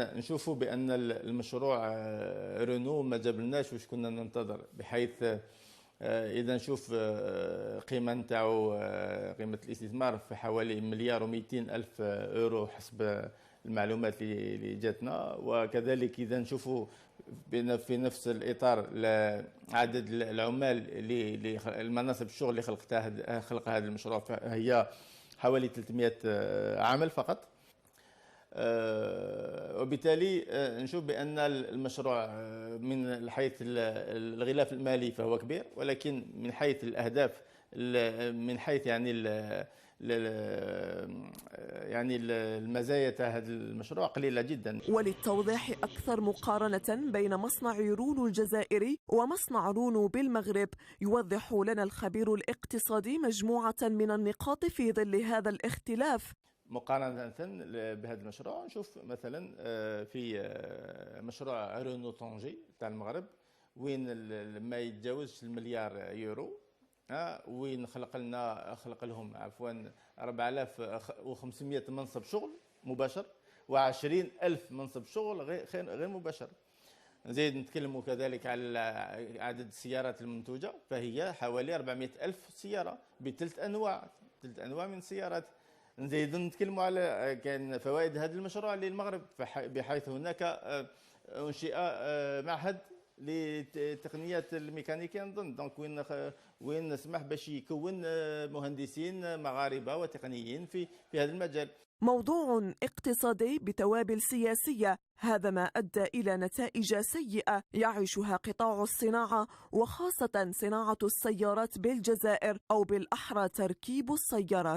نشوفوا بأن المشروع رينو ما جابلناش واش كنا ننتظر، بحيث إذا نشوف قيمة نتاعو، قيمة الاستثمار في حوالي مليار و200 ألف يورو حسب المعلومات اللي جاتنا. وكذلك إذا نشوفوا في نفس الإطار عدد العمال اللي المناصب الشغل اللي خلق هذا المشروع هي حوالي 300 عامل فقط. وبالتالي نشوف بأن المشروع من حيث الغلاف المالي فهو كبير، ولكن من حيث الأهداف، من حيث يعني المزايا تاع هذا المشروع قليلة جدا. وللتوضيح أكثر مقارنة بين مصنع رونو الجزائري ومصنع رونو بالمغرب، يوضح لنا الخبير الاقتصادي مجموعة من النقاط في ظل هذا الاختلاف. مقارنة بهذا المشروع نشوف مثلا في مشروع رونو طنجي تاع المغرب وين ما يتجاوزش المليار يورو، وين خلق لهم 4500 منصب شغل مباشر و20,000 منصب شغل غير مباشر. نزيد نتكلموا كذلك على عدد السيارات المنتوجة، فهي حوالي 400,000 سيارة بثلاث أنواع من السيارات. نزيد نتكلموا على كان فوائد هذا المشروع للمغرب، بحيث هناك أنشئ معهد لتقنيات الميكانيكيه نظن، دونك وين نسمح باش يكون مهندسين مغاربه وتقنيين في هذا المجال. موضوع اقتصادي بتوابل سياسيه، هذا ما ادى الى نتائج سيئه يعيشها قطاع الصناعه، وخاصه صناعه السيارات بالجزائر، او بالاحرى تركيب السيارات.